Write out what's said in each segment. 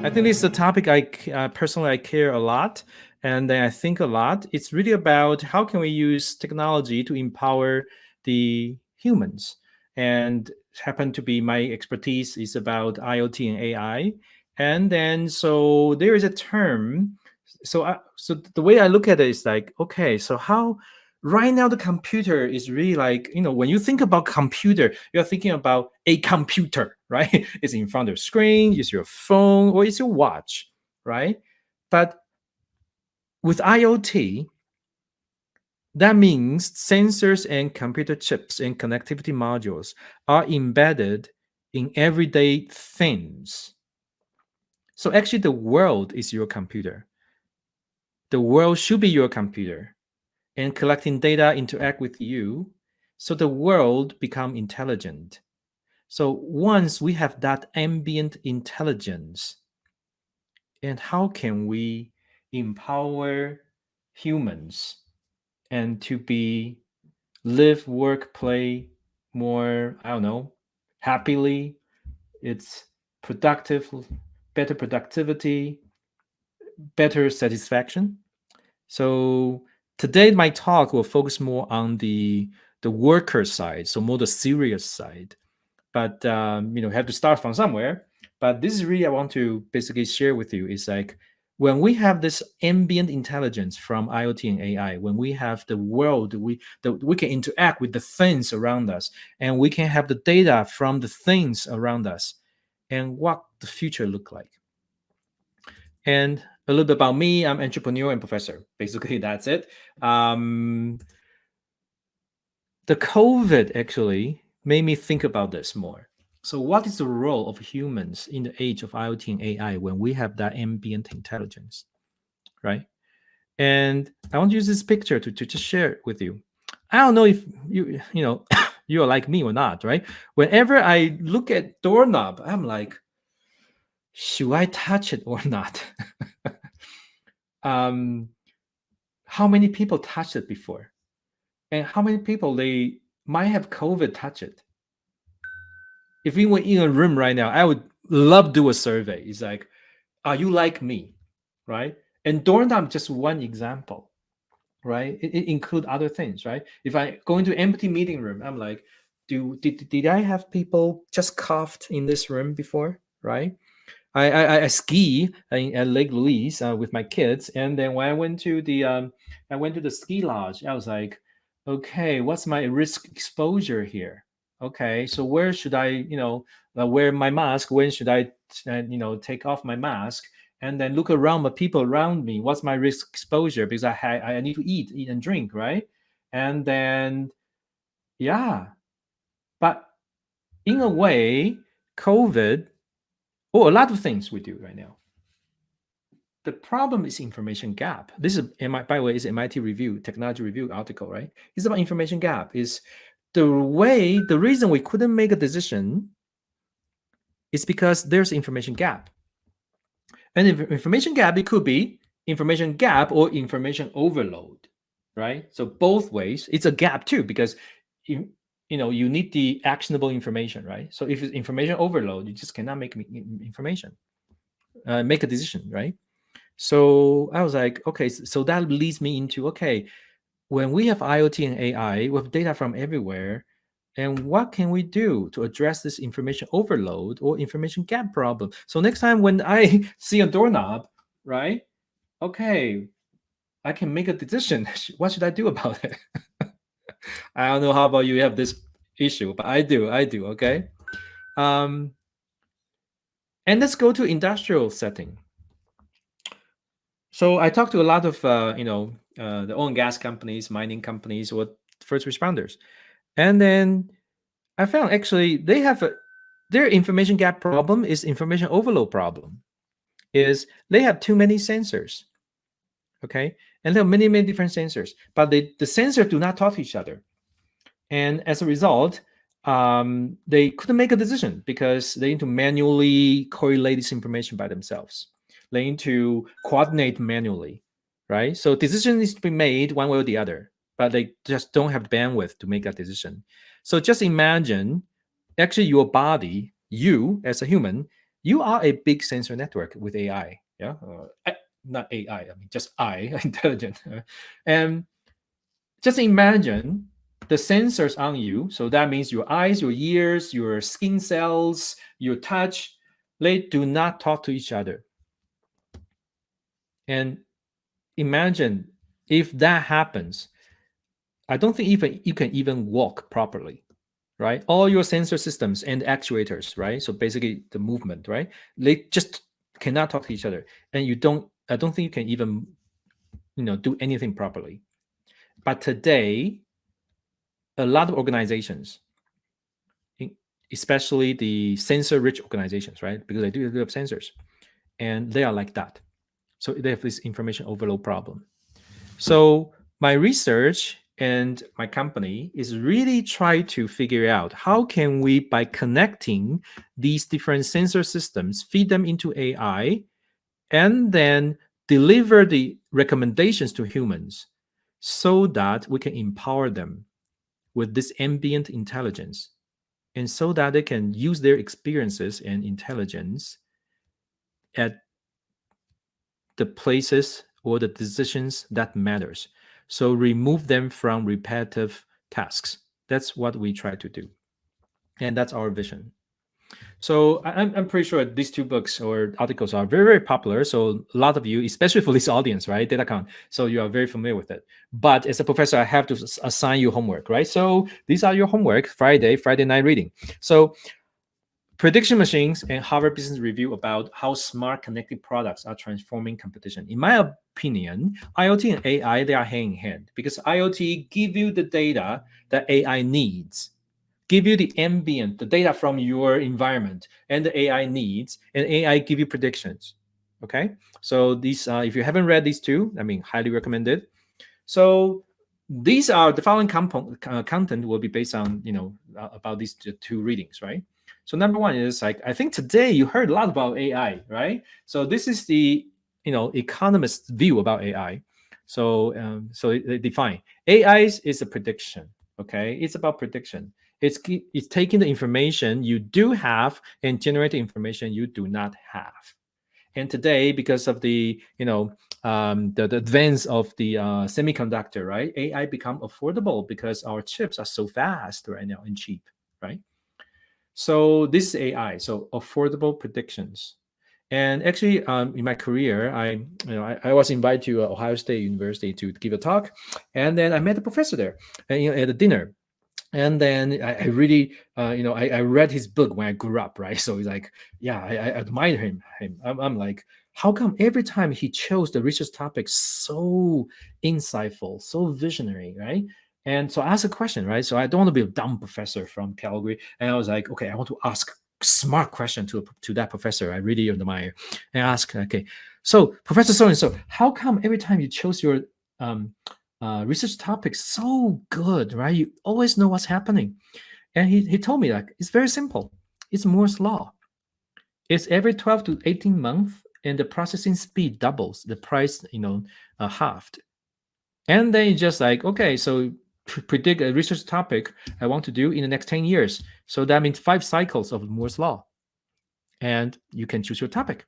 I think this is a topic personally I care a lot, and then I think a lot. It's really about how can we use technology to empower the humans, and happen to be my expertise is about IoT and AI, and then so there is a term. So the way I look at it is like, okay, so how right now the computer is really like, when you think about computer, you're thinking about a computer, right? It's in front of the screen, it's your phone, or it's your watch, right? But with IoT, that means sensors and computer chips and connectivity modules are embedded in everyday things. So actually the world is your computer. The world should be your computer, and collecting data interact with you, so the world become intelligent. So once we have that ambient intelligence, and how can we empower humans and to be live, work, play more, I don't know, happily? It's productive, better productivity, better satisfaction. So today my talk will focus more on the worker side, so more the serious side. But have to start from somewhere. But this is really I want to basically share with you is like when we have this ambient intelligence from IoT and AI, when we have the world, we can interact with the things around us, and we can have the data from the things around us, and what the future look like. And a little bit about me, I'm entrepreneur and professor. Basically, that's it. The COVID actually made me think about this more. So, what is the role of humans in the age of IoT and AI when we have that ambient intelligence, right? And I want to use this picture to just share it with you. I don't know if you are like me or not, right? Whenever I look at doorknob, I'm like, should I touch it or not? um, how many people touched it before, and how many people they might have COVID touch it? If we were in a room right now, I would love to do a survey. It's like, are you like me, right? And doorknob just one example, right? It include other things, right? If I go into empty meeting room, I'm like, did I have people just coughed in this room before, right? I ski at Lake Louise with my kids, and then when I went to the ski lodge, I was like, okay, what's my risk exposure here? Okay, so where should I, wear my mask? When should I, take off my mask? And then look around the people around me. What's my risk exposure? Because I need to eat and drink, right? And then yeah, but in a way, COVID a lot of things we do right now. The problem is information gap. This is, by the way, is MIT review, technology review article, right? It's about information gap. Is the reason we couldn't make a decision is because there's information gap. And information gap, it could be information gap or information overload, right? So both ways, it's a gap too, because you need the actionable information, right? So if it's information overload, you just cannot make make a decision, right? So I was like, okay, so that leads me into, okay, when we have IoT and AI, we have data from everywhere, and what can we do to address this information overload or information gap problem? So next time when I see a doorknob, right? Okay, I can make a decision. What should I do about it? I don't know how about you have this issue, but I do, okay? And let's go to industrial setting. So I talked to a lot of the oil and gas companies, mining companies, or first responders, and then I found actually they have their information gap problem is information overload problem. Is they have too many sensors, okay, and there are many different sensors, but the sensors do not talk to each other, and as a result, they couldn't make a decision because they need to manually correlate this information by themselves. They need to coordinate manually, right? So decision needs to be made one way or the other, but they just don't have bandwidth to make that decision. So just imagine, actually, your body, you as a human, You are a big sensor network with AI. Yeah, not AI. I mean, just intelligent. And just imagine the sensors on you. So that means your eyes, your ears, your skin cells, your touch. They do not talk to each other. And imagine if that happens, I don't think even you can even walk properly, right? All your sensor systems and actuators, right? So basically the movement, right? They just cannot talk to each other, and I don't think you can even, do anything properly. But today, a lot of organizations, especially the sensor-rich organizations, right? Because they do have sensors, and they are like that. So they have this information overload problem. So my research and my company is really try to figure out how can we, by connecting these different sensor systems, feed them into AI, and then deliver the recommendations to humans so that we can empower them with this ambient intelligence, and so that they can use their experiences and intelligence at the places or the decisions that matters. So remove them from repetitive tasks. That's what we try to do, and that's our vision. So I'm pretty sure these two books or articles are very, very popular. So a lot of you, especially for this audience, right, DataCon, so you are very familiar with it. But as a professor, I have to assign you homework, right? So these are your homework, Friday night reading. So prediction machines and Harvard Business Review about how smart connected products are transforming competition. In my opinion, IoT and AI, they are hand in hand, because IoT give you the data that AI needs, give you the ambient, the data from your environment, and the AI needs, and AI give you predictions. Okay, so these, if you haven't read these two, I mean, highly recommended. So these are the following content will be based on, about these two readings, right? So number one is, like, I think today you heard a lot about AI, right? So this is the, economist's view about AI. So so they define AI is a prediction. Okay, it's about prediction. It's taking the information you do have and generating information you do not have. And today, because of the, the advance of the semiconductor, right? AI become affordable because our chips are so fast right now and cheap, right? So this is AI, so affordable predictions. And actually, in my career, I was invited to Ohio State University to give a talk, and then I met a professor there, and, at a dinner. And then I really, I read his book when I grew up, right? So he's like, yeah, I admire him. I'm like, how come every time he chose the research topic so insightful, so visionary, right? And so I asked a question, right? So I don't want to be a dumb professor from Calgary, and I was like, okay, I want to ask smart question to that professor I really admire, and I ask, okay, so Professor so and so, how come every time you chose your um, research topic so good, right? You always know what's happening. And he told me, like, it's very simple. It's Moore's law. It's every 12 to 18 months, and the processing speed doubles, the price, halved. And then it's just like, okay, so predict a research topic I want to do in the next 10 years. So that means 5 cycles of Moore's law. And you can choose your topic.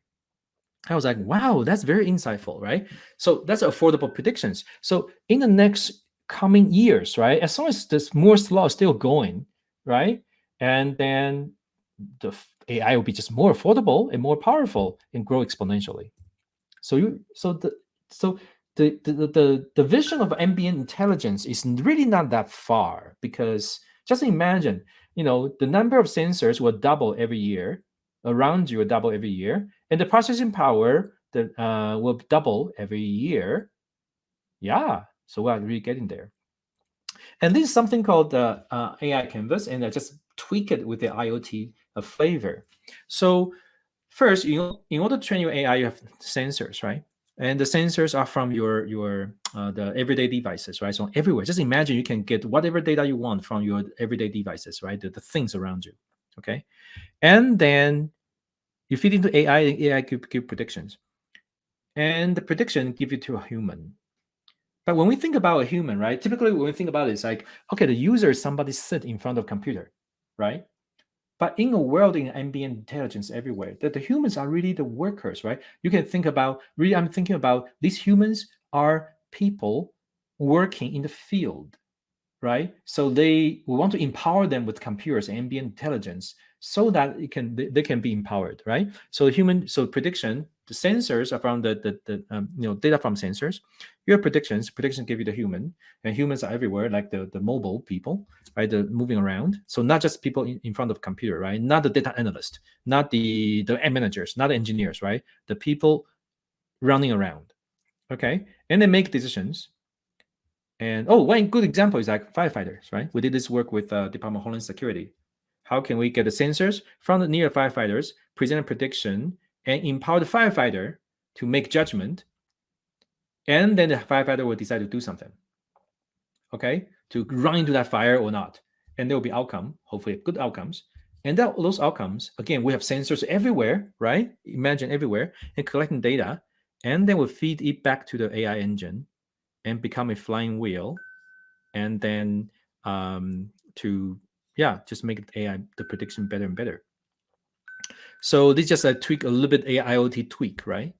I was like, wow, that's very insightful, right? So that's affordable predictions. So in the next coming years, right, as long as this Moore's law is still going, right, and then the AI will be just more affordable and more powerful and grow exponentially. So the vision of ambient intelligence is really not that far, because just imagine, the number of sensors will double every year, around you will double every year, and the processing power that will double every year. Yeah, so we're really getting there. And this is something called the AI Canvas, and I just tweak it with the IoT flavor. So first, in order to train your AI, you have sensors, right? And the sensors are from your the everyday devices, right? So everywhere. Just imagine you can get whatever data you want from your everyday devices, right? The things around you. Okay. And then you feed into AI, and AI give predictions. And the prediction give it to a human. But when we think about a human, right? Typically when we think about it, it's like, okay, the user is somebody sit in front of a computer, right? But in a world in ambient intelligence everywhere, that the humans are really the workers, right? You can think about, really, I'm thinking about these humans are people working in the field, right? So we want to empower them with computers, ambient intelligence, so that they can be empowered, right? So prediction, the sensors are from the data from sensors. Your predictions give you the human, and humans are everywhere, like the mobile people, right? The moving around. So not just people in front of computer, right? Not the data analyst, not the managers, not the engineers, right? The people running around, okay, and they make decisions. And one good example is like firefighters, right? We did this work with Department of Homeland Security. How can we get the sensors from the near firefighters, present a prediction, and empower the firefighter to make judgment, and then the firefighter will decide to do something, okay, to run into that fire or not, and there will be outcome, hopefully good outcomes. And those outcomes, again, we have sensors everywhere, right? Imagine everywhere, and collecting data, and then we'll feed it back to the AI engine and become a flying wheel, and then to just make AI the prediction better and better. So this is just a tweak, a little bit IoT tweak, right?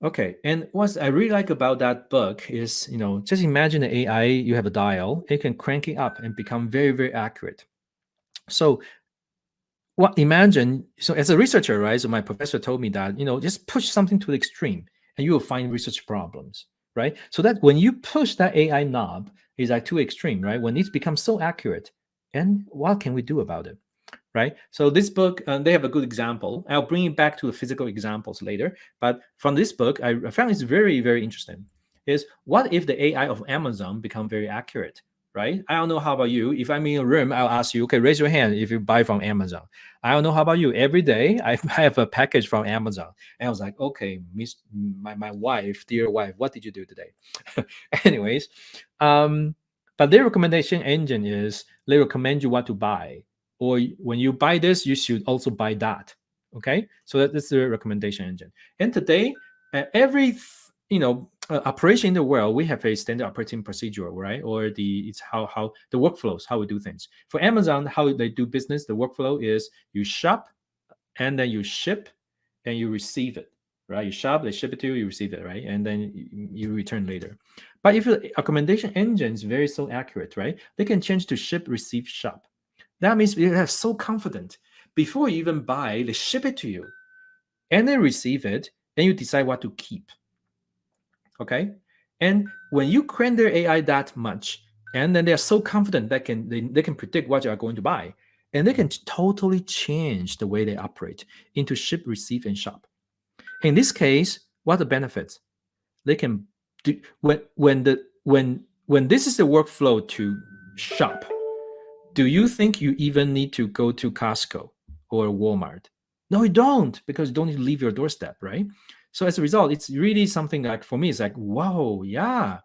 Okay, and what I really like about that book is, just imagine the AI, you have a dial, it can crank it up and become very, very accurate. So imagine, so as a researcher, right? So my professor told me that, just push something to the extreme and you will find research problems, right? So that when you push that AI knob, is like too extreme, right? When it becomes so accurate, and what can we do about it? Right? So this book, they have a good example. I'll bring it back to the physical examples later. But from this book, I found it's very, very interesting. Is what if the AI of Amazon become very accurate? Right? I don't know how about you. If I'm in a room, I'll ask you, okay, raise your hand if you buy from Amazon. I don't know how about you. Every day I have a package from Amazon. And I was like, okay, my wife, dear wife, what did you do today? Anyways, but their recommendation engine is they recommend you what to buy, or when you buy this, you should also buy that. Okay, so that's the recommendation engine. And today, every operation in the world, we have a standard operating procedure, right? Or it's how the workflows, how we do things. For Amazon, how they do business, the workflow is you shop, and then you ship, and you receive it, right? You shop, they ship it to you, you receive it, right? And then you return later. But if the recommendation engine is very so accurate, right? They can change to ship, receive, shop. That means you have so confident before you even buy, they ship it to you, and then receive it, then you decide what to keep. Okay, and when you train their AI that much, and then they are so confident that they can predict what you are going to buy, and they can totally change the way they operate into ship, receive, and shop. In this case, what are the benefits? They can do when this is the workflow to shop. Do you think you even need to go to Costco or Walmart? No, you don't, because you don't need to leave your doorstep, right? So as a result, it's really something like, for me, it's like, whoa, yeah.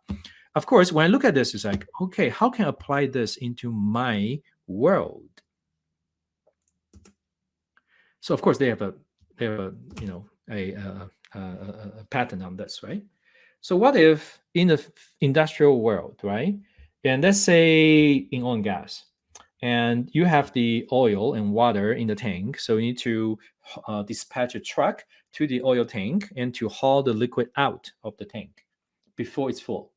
Of course, when I look at this, it's like, okay, how can I apply this into my world? So of course, they have a patent on this, right? So what if in the industrial world, right? And let's say in oil and gas, and you have the oil and water in the tank, so you need to dispatch a truck to the oil tank and to haul the liquid out of the tank before it's full.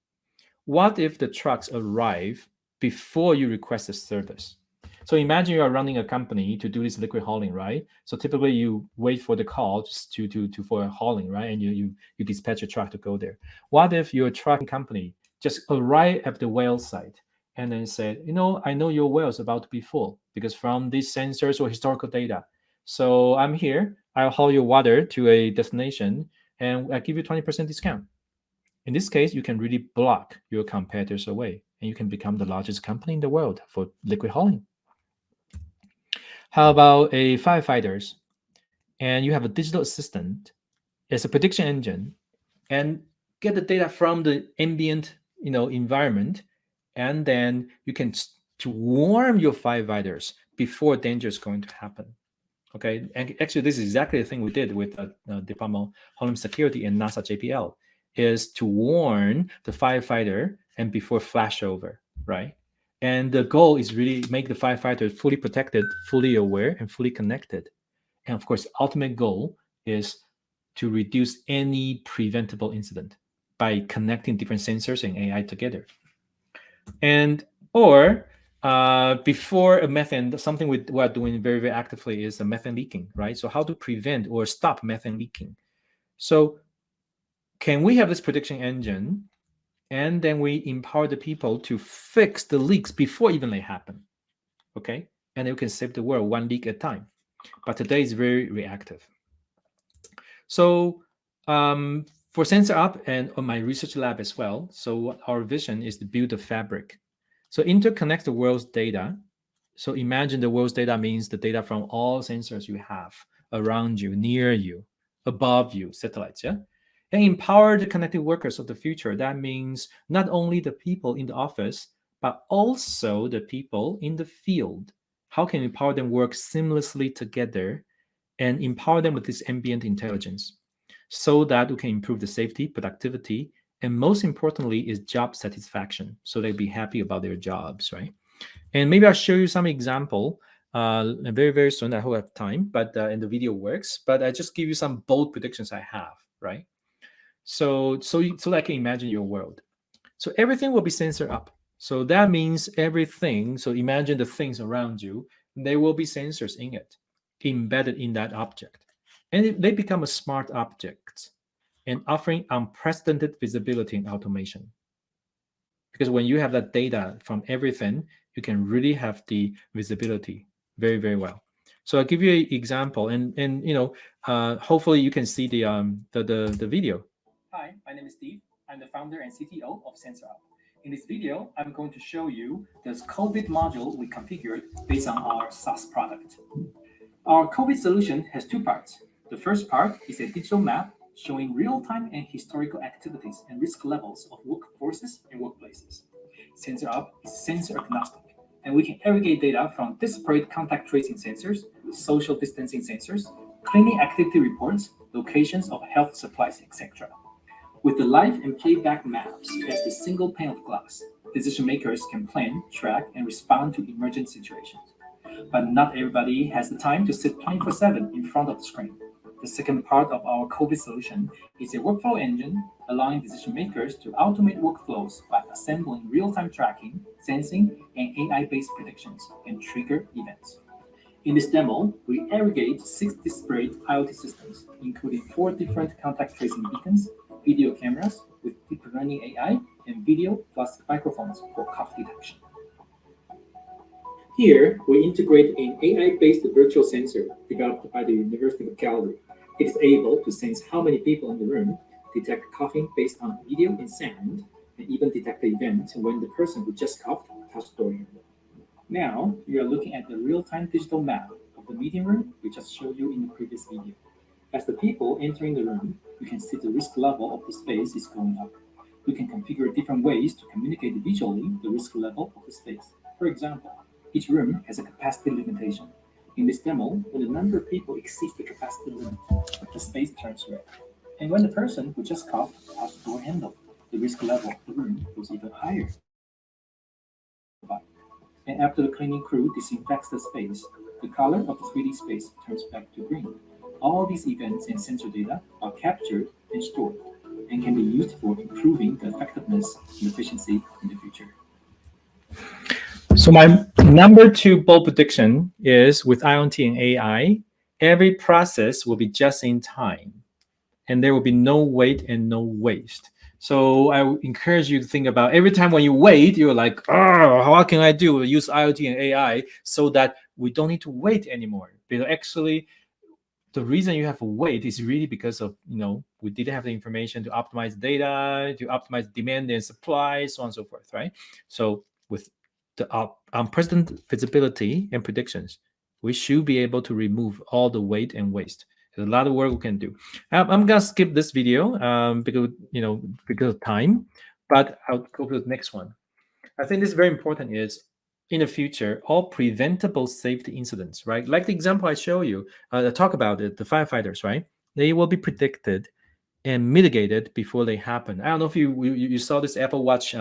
What if the trucks arrive before you request the service? So imagine you are running a company to do this liquid hauling, right? So typically you wait for the call just for a hauling, right? And you dispatch a truck to go there. What if your trucking company just arrive at the well site and then said, I know your well is about to be full because from these sensors or historical data. So I'm here. I'll haul your water to a destination and I give you 20% discount. In this case, you can really block your competitors away and you can become the largest company in the world for liquid hauling. How about a firefighters? And you have a digital assistant as a prediction engine and get the data from the ambient environment, and then you can to warn your firefighters before danger is going to happen. Okay, and actually this is exactly the thing we did with Department of Homeland Security and NASA JPL, is to warn the firefighter and before flashover, right? And the goal is really make the firefighters fully protected, fully aware, and fully connected. And of course, ultimate goal is to reduce any preventable incident by connecting different sensors and AI together. And or before a methane, something we're doing very, very actively is the methane leaking, right? So how to prevent or stop methane leaking. So can we have this prediction engine, and then we empower the people to fix the leaks before even they happen, okay? And you can save the world one leak at a time. But today is very reactive. So for SensorUp and on my research lab as well, so our vision is to build a fabric. So interconnect the world's data. So imagine the world's data means the data from all sensors you have around you, near you, above you, satellites, yeah? And empower the connected workers of the future. That means not only the people in the office, but also the people in the field. How can we empower them work seamlessly together and empower them with this ambient intelligence so that we can improve the safety, productivity, and most importantly is job satisfaction, so they'll be happy about their jobs, right? And maybe I'll show you some example very, very soon. I hope I have time, but and the video works. But I just give you some bold predictions I have, right? So that I can imagine your world. So everything will be sensor up. So that means everything. So imagine the things around you. There will be sensors in it, embedded in that object, and they become a smart object and offering unprecedented visibility and automation. Because when you have that data from everything, you can really have the visibility very, very well. So I'll give you an example, and hopefully you can see the video. Hi, my name is Steve. I'm the founder and CTO of SensorUp. In this video, I'm going to show you this COVID module we configured based on our SaaS product. Our COVID solution has two parts. The first part is a digital map showing real-time and historical activities and risk levels of workforces and workplaces. SensorUp is sensor agnostic, and we can aggregate data from disparate contact tracing sensors, social distancing sensors, cleaning activity reports, locations of health supplies, etc. With the live and playback maps as the single pane of glass, decision makers can plan, track, and respond to emergent situations. But not everybody has the time to sit 24/7 in front of the screen. The second part of our COVID solution is a workflow engine allowing decision makers to automate workflows by assembling real-time tracking, sensing, and AI-based predictions and trigger events. In this demo, we aggregate 6 disparate IoT systems, including 4 different contact tracing beacons, video cameras with deep learning AI, and video plus microphones for cough detection. Here, we integrate an AI-based virtual sensor developed by the University of Calgary. It is able to sense how many people in the room, detect coughing based on video and sound, and even detect the event when the person who just coughed touched the door handle. Now, you are looking at the real-time digital map of the meeting room we just showed you in the previous video. As the people entering the room, you can see the risk level of the space is going up. We can configure different ways to communicate visually the risk level of the space. For example, each room has a capacity limitation. In this demo, when the number of people exceeds the capacity limit, the space turns red. And when the person who just coughed touched the door handle, the risk level of the room goes even higher. And after the cleaning crew disinfects the space, the color of the 3D space turns back to green. All these events and sensor data are captured and stored and can be used for improving the effectiveness and efficiency in the future. So my number 2 bold prediction is with IoT and AI, every process will be just in time and there will be no wait and no waste. So I encourage you to think about every time when you wait, you're like, oh, what can I do? Use IoT and AI so that we don't need to wait anymore. Because actually, the reason you have to wait is really because of, we didn't have the information to optimize data, to optimize demand and supply, so on and so forth, right? So with the unprecedented visibility and predictions, we should be able to remove all the wait and waste. There's a lot of work we can do. I'm gonna skip this video because of time, but I'll go to the next one. I think this is very important is in the future, all preventable safety incidents, right? Like the example I show you, talk about it, the firefighters, right? They will be predicted and mitigate it before they happen. I don't know if you saw this Apple Watch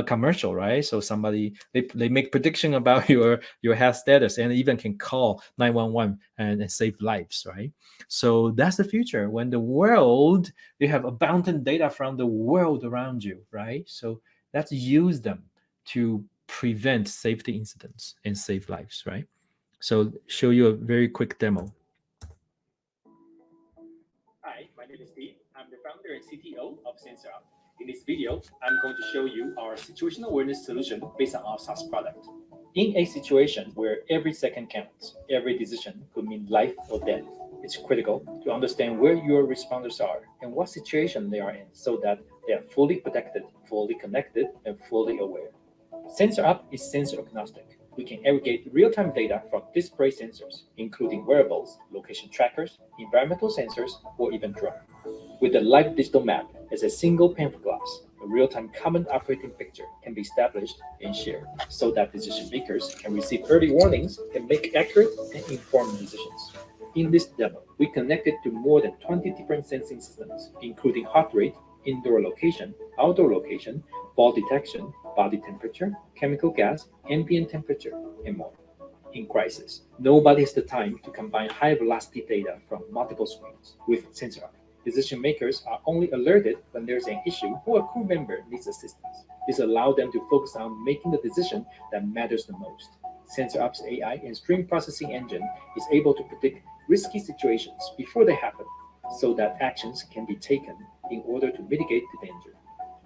commercial, right? So somebody they make prediction about your health status and even can call 911 and save lives, right? So that's the future when the world you have abundant data from the world around you, right? So let's use them to prevent safety incidents and save lives, right? So show you a very quick demo. Hi, my name is Steve. I'm the founder and CTO of SensorUp. In this video, I'm going to show you our situational awareness solution based on our SaaS product. In a situation where every second counts, every decision could mean life or death, it's critical to understand where your responders are and what situation they are in so that they are fully protected, fully connected, and fully aware. SensorUp is sensor agnostic. We can aggregate real-time data from disparate sensors, including wearables, location trackers, environmental sensors, or even drone. With a live digital map as a single pane of glass, a real-time common operating picture can be established and shared so that decision makers can receive early warnings and make accurate and informed decisions. In this demo, we connected to more than 20 different sensing systems, including heart rate, indoor location, outdoor location, fall detection, body temperature, chemical gas, ambient temperature, and more. In crisis, nobody has the time to combine high-velocity data from multiple screens. With SensorUp, decision makers are only alerted when there's an issue or a crew member needs assistance. This allows them to focus on making the decision that matters the most. SensorUp's AI and stream processing engine is able to predict risky situations before they happen so that actions can be taken in order to mitigate the danger.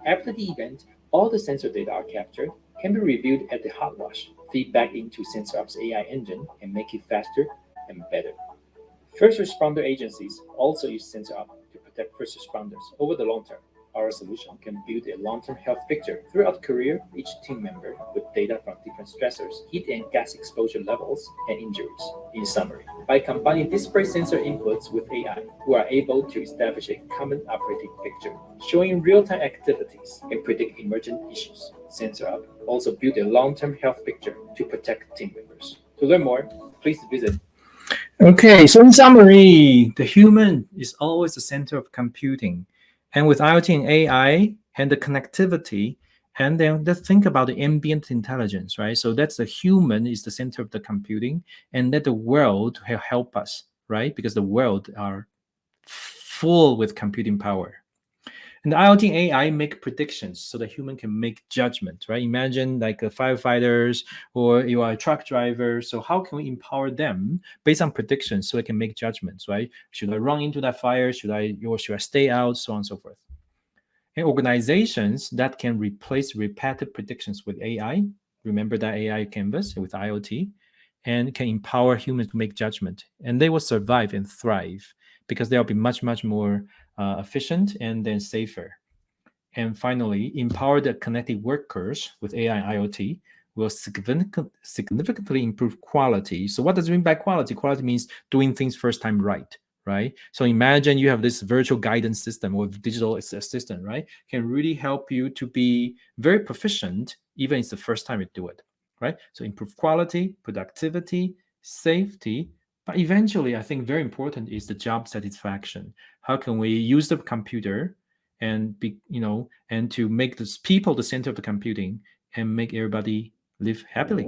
After the event, all the sensor data are captured, can be reviewed at the hot wash, feed back into SensorUp's AI engine, and make it faster and better. First responder agencies also use SensorUp to protect first responders over the long term. Our solution can build a long-term health picture throughout career, each team member with data from different stressors, heat and gas exposure levels, and injuries. In summary, by combining disparate sensor inputs with AI, we are able to establish a common operating picture, showing real-time activities and predict emergent issues. SensorUp also built a long-term health picture to protect team members. To learn more, please visit. Okay, so in summary, the human is always the center of computing. And with IoT and AI and the connectivity, and then let's think about the ambient intelligence, right? So that's the human is the center of the computing, and let the world help us, right? Because the world are full with computing power. And the IoT and AI make predictions so the human can make judgment, right? Imagine like a firefighters or you are a truck driver. So how can we empower them based on predictions so they can make judgments, right? Should I run into that fire? Should I stay out? So on and so forth. And organizations that can replace repetitive predictions with AI, remember that AI canvas with IoT, and can empower humans to make judgment. And they will survive and thrive because they'll be much, much more efficient and then safer. And finally, empower the connected workers with AI and IoT will significantly improve quality. So what does it mean by quality? Quality means doing things first time right, right? So imagine you have this virtual guidance system or digital assistant, right? Can really help you to be very proficient, even if it's the first time you do it, right? So improve quality, productivity, safety, but eventually, I think very important is the job satisfaction. How can we use the computer and and to make these people the center of the computing and make everybody live happily?